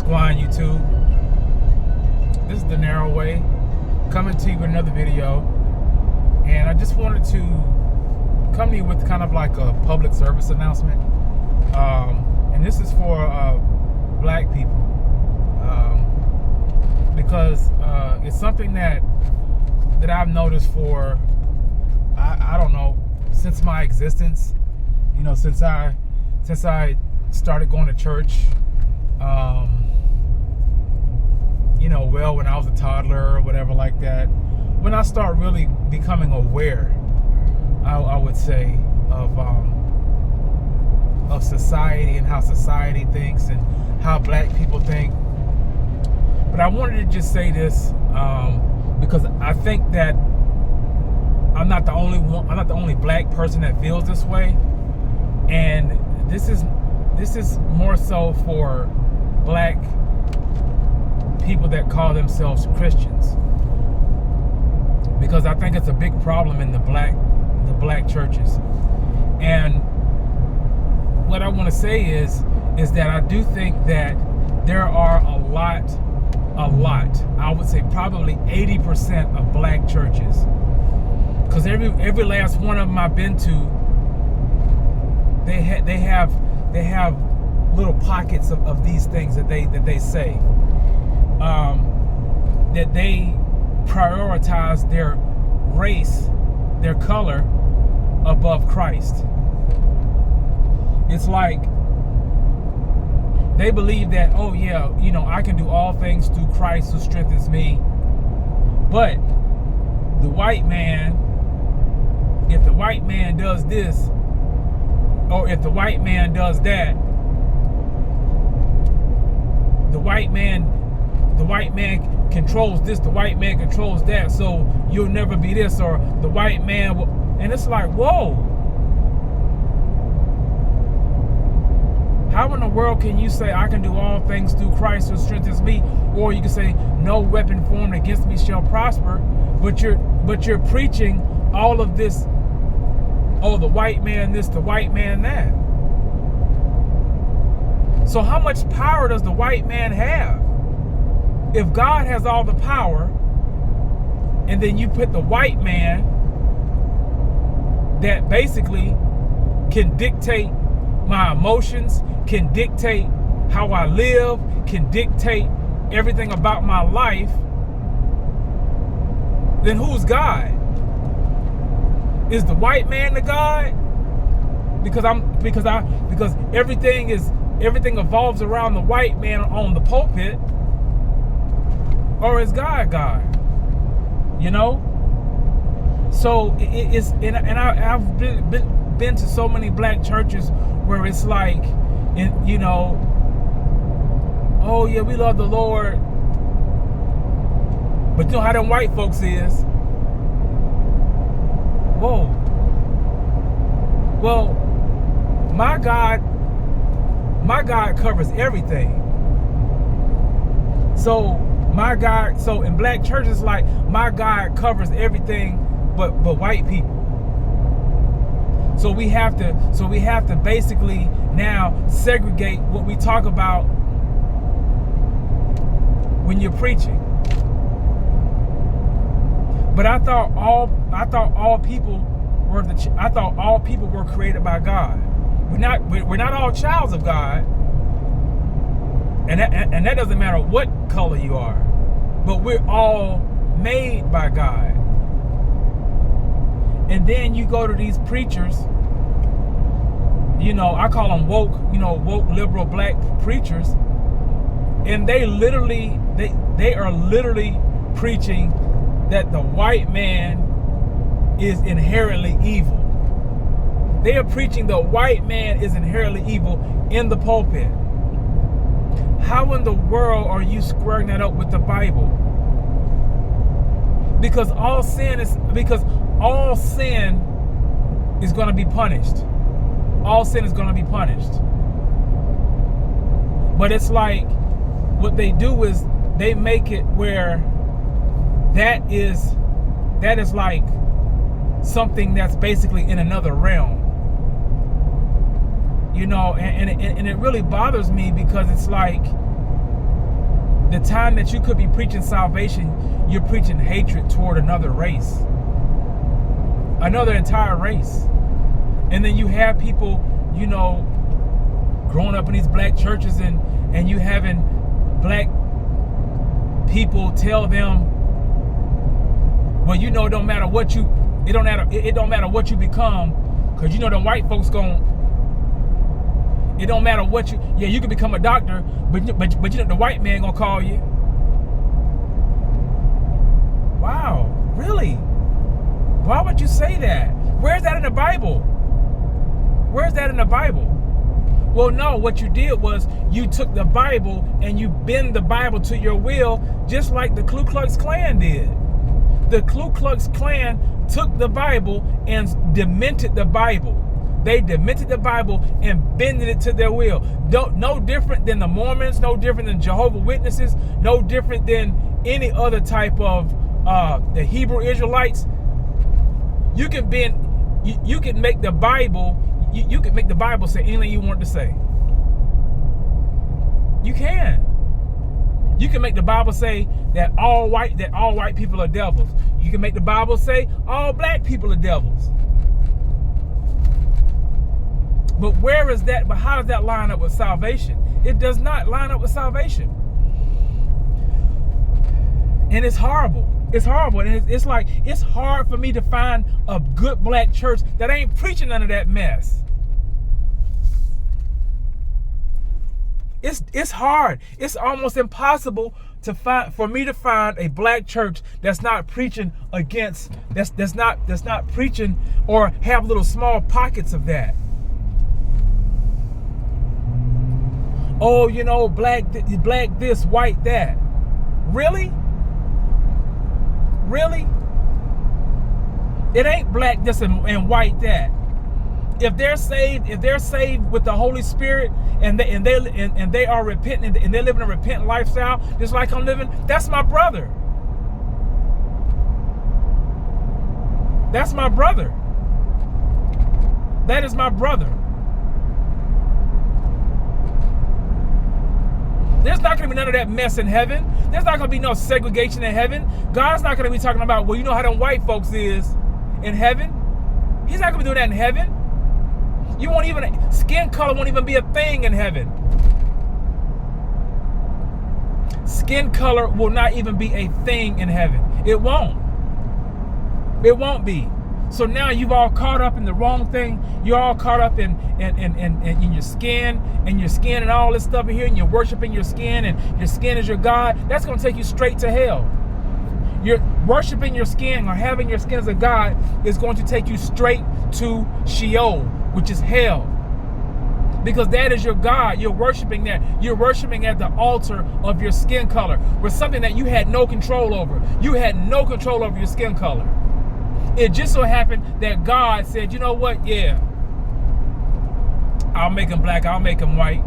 Squine YouTube. This is The Narrow Way, coming to you with another video. And I just wanted to come to you with kind of like a public service announcement. And this is for black people. Because it's something that I've noticed for, I don't know, since my existence. You know, since I started going to church, you know, well, when I was a toddler or whatever like that, when I start really becoming aware, I would say, of society and how society thinks and how black people think. But I wanted to just say this because I think that I'm not the only black person that feels this way, and this is more so for black people that call themselves Christians, because I think it's a big problem in the black churches. And what I want to say is that I do think that there are a lot, I would say probably 80% of black churches, because every last one of them I've been to, they have little pockets of these things that they say, that they prioritize their race, their color above Christ. It's like they believe that, oh yeah, you know, I can do all things through Christ who strengthens me. But the white man, if the white man does this, or if the white man does that, the white man controls this, the white man controls that, so you'll never be this, or the white man will, and it's like, whoa. How in the world can you say I can do all things through Christ who strengthens me? Or you can say no weapon formed against me shall prosper, but you're preaching all of this, oh, the white man this, the white man that. So how much power does the white man have? If God has all the power, and then you put the white man that basically can dictate my emotions, can dictate how I live, can dictate everything about my life, then who's God? Is the white man the God? Because everything evolves around the white man on the pulpit, or is God God? You know? So it's, and I've been to so many black churches where it's like, you know, oh yeah, we love the Lord, but you know how them white folks is. Whoa. Well, my God covers everything. So in black churches, like, my God covers everything but white people. So we have to basically now segregate what we talk about when you're preaching. But I thought all people were created by God. We're not all childs of God, and that doesn't matter what color you are, but we're all made by God. And then you go to these preachers, you know, I call them woke liberal black preachers, and they are literally preaching that the white man is inherently evil. They are preaching the white man is inherently evil in the pulpit. How in the world are you squaring that up with the Bible? Because all sin is going to be punished. All sin is going to be punished. But it's like, what they do is they make it where that is like something that's basically in another realm. You know, and it really bothers me, because it's like, The time that you could be preaching salvation, you're preaching hatred toward another race, another entire race. And then you have people, you know, growing up in these black churches, and you having black people tell them, well, you know, it don't matter what you become, because you know the white folks it don't matter what you can become a doctor, but you know the white man gonna call you. Wow, really? Why would you say that? Where's that in the Bible? Where's that in the Bible? Well, no, what you did was you took the Bible and you bend the Bible to your will, just like the Ku Klux Klan did. The Ku Klux Klan took the Bible and demented the Bible. They demented the Bible and bended it to their will. No different than the Mormons, no different than Jehovah's Witnesses, no different than any other type of the Hebrew Israelites. You can make the Bible. You can make the Bible say anything you want it to say. You can. You can make the Bible say that all white people are devils. You can make the Bible say all black people are devils. But where is that? But how does that line up with salvation? It does not line up with salvation. And it's horrible. It's horrible. And it's like, it's hard for me to find a good black church that ain't preaching none of that mess. It's hard. It's almost impossible for me to find a black church that's not preaching against, that's not preaching or have little small pockets of that. Oh, you know, black this, white that. Really? Really? It ain't black this and white that. If they're saved with the Holy Spirit and they are repentant and they're living a repentant lifestyle, just like I'm living, that's my brother. That's my brother. That is my brother. There's not going to be none of that mess in heaven. There's not going to be no segregation in heaven. God's not going to be talking about, well, you know how them white folks is in heaven. He's not going to be doing that in heaven. Skin color won't even be a thing in heaven. Skin color will not even be a thing in heaven. It won't. It won't be. So now you've all caught up in the wrong thing. You're all caught up in your skin and all this stuff in here, and you're worshiping your skin, and your skin is your God. That's going to take you straight to hell. You're worshiping your skin or having your skin as a God is going to take you straight to Sheol, which is hell. Because that is your God. You're worshiping that. You're worshiping at the altar of your skin color, with something that you had no control over. You had no control over your skin color. It just so happened that God said, you know what? Yeah, I'll make him black. I'll make him white.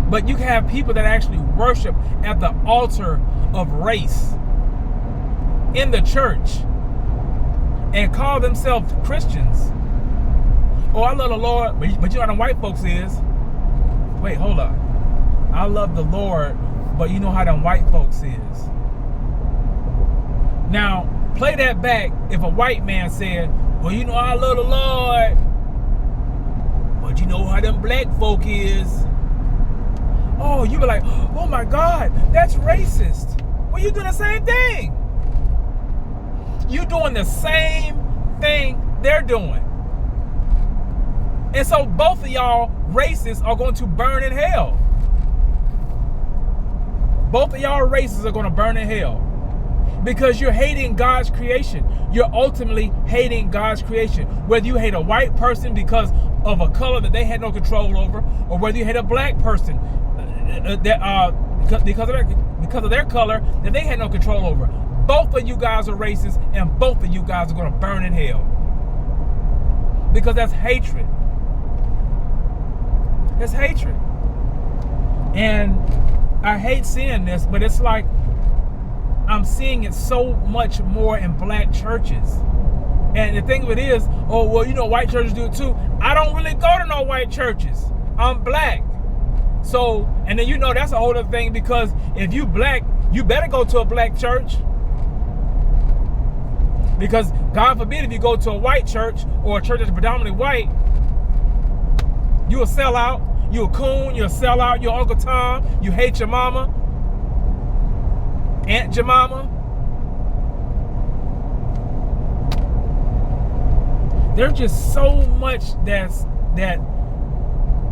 But you can have people that actually worship at the altar of race in the church and call themselves Christians. Oh, I love the Lord, but you know how the white folks is. Wait, hold up. I love the Lord, but you know how them white folks is. Now, play that back if a white man said, well, you know I love the Lord, but you know how them black folk is. Oh, you be like, oh my God, that's racist. Well, you doing the same thing. You doing the same thing they're doing. And so both of y'all races are going to burn in hell. Both of y'all races are going to burn in hell. Because you're hating God's creation. You're ultimately hating God's creation. Whether you hate a white person because of a color that they had no control over, or whether you hate a black person because of their color that they had no control over. Both of you guys are racist, and both of you guys are going to burn in hell. Because that's hatred. That's hatred. And I hate seeing this, but it's like I'm seeing it so much more in black churches. And the thing of it is, oh, well, you know, white churches do it too. I don't really go to no white churches. I'm black. So, and then that's a whole other thing, because if you black, you better go to a black church. Because God forbid if you go to a white church or a church that's predominantly white, you a sellout, you a coon, you a sellout, you Uncle Tom, you hate your mama, Aunt Jemima. There's just so much that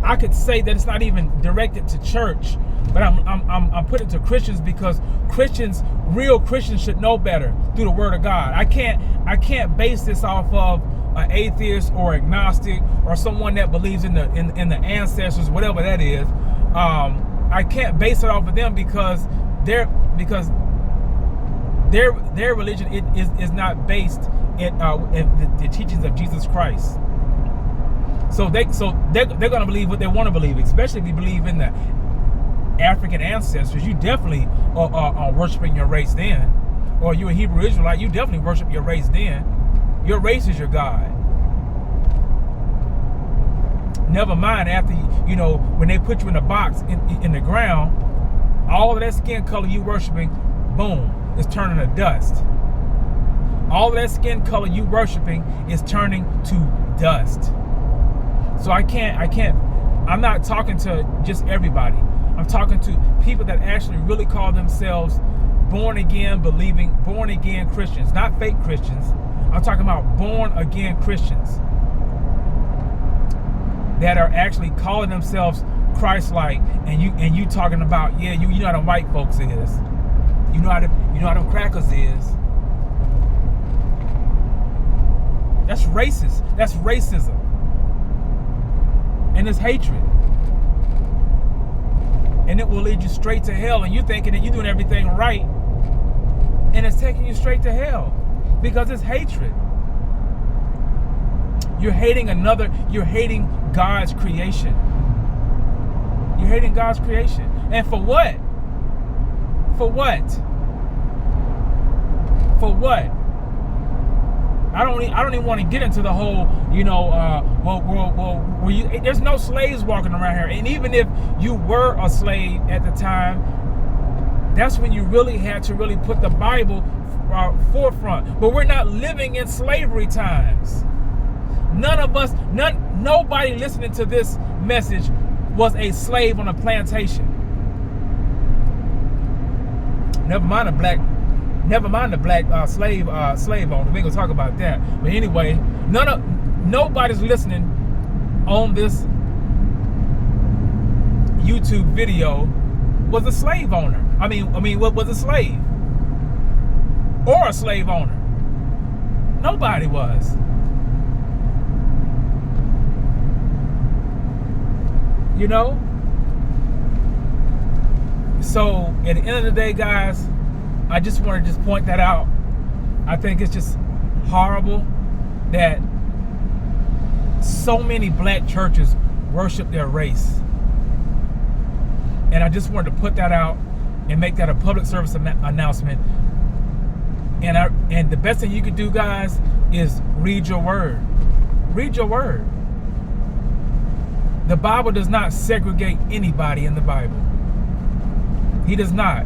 I could say that it's not even directed to church, but I'm putting it to Christians, because real Christians should know better through the Word of God. I can't base this off of an atheist or agnostic or someone that believes in the ancestors, whatever that is. I can't base it off of them, because their religion is not based in the teachings of Jesus Christ. So they're going to believe what they want to believe, especially if you believe in the African ancestors. You definitely are worshiping your race then. Or you're a Hebrew Israelite, you definitely worship your race then. Your race is your God. Never mind after, when they put you in a box in the ground, all of that skin color you worshiping, boom, is turning to dust. All of that skin color you worshiping is turning to dust. So I'm not talking to just everybody. I'm talking to people that actually really call themselves born again Christians, not fake Christians. I'm talking about born again Christians that are actually calling themselves Christ-like, and you talking about, you know how them white folks is, you know how them crackers is. That's racist. That's racism. And it's hatred. And it will lead you straight to hell. And you're thinking that you're doing everything right. And it's taking you straight to hell. Because it's hatred. You're hating God's creation. You're hating God's creation. And for what? For what? For what? I don't even want to get into the whole, there's no slaves walking around here. And even if you were a slave at the time, that's when you really had to really put the Bible forefront. But we're not living in slavery times. Nobody listening to this message was a slave on a plantation. Never mind the black slave owner. We ain't gonna talk about that. But anyway, nobody's listening on this YouTube video was a slave owner. What was a slave or a slave owner? Nobody was. So at the end of the day, guys, I just want to point that out. I think it's just horrible that so many black churches worship their race. And I just wanted to put that out and make that a public service announcement. And the best thing you could do, guys, is read your word. Read your word. The Bible does not segregate anybody in the Bible. He does not.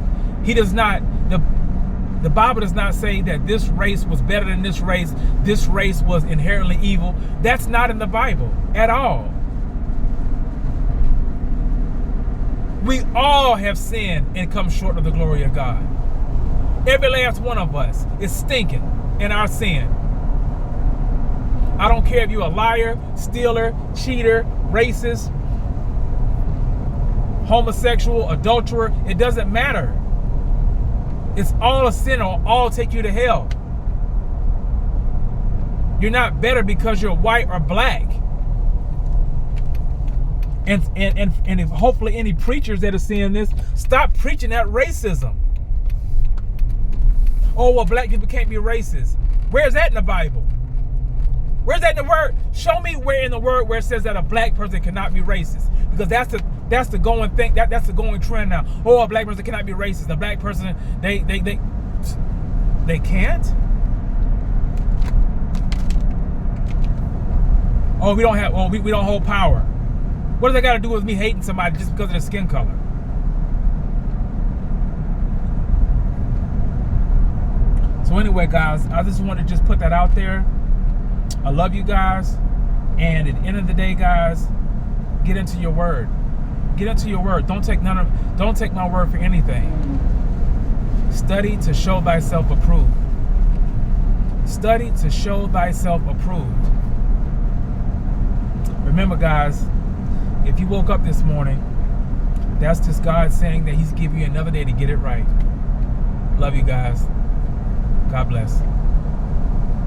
The Bible does not say that this race was better than this race was inherently evil. That's not in the Bible at all. We all have sinned and come short of the glory of God. Every last one of us is stinking in our sin. I don't care if you're a liar, stealer, cheater, racist, homosexual, adulterer. It doesn't matter. It's all a sin, or all take you to hell. You're not better because you're white or black. And if hopefully any preachers that are seeing this, stop preaching that racism. Oh, well, black people can't be racist. Where's that in the Bible? Where's that in the word? Show me where in the word where it says that a black person cannot be racist. Because that's the going thing. That's the going trend now. Oh, a black person cannot be racist. A black person, they can't. Oh, we don't hold power. What does that got to do with me hating somebody just because of their skin color? So anyway, guys, I just want to just put that out there. I love you guys. And at the end of the day, guys, get into your word. Get into your word. Don't take my word for anything. Study to show thyself approved. Study to show thyself approved. Remember, guys, if you woke up this morning, that's just God saying that he's giving you another day to get it right. Love you guys. God bless.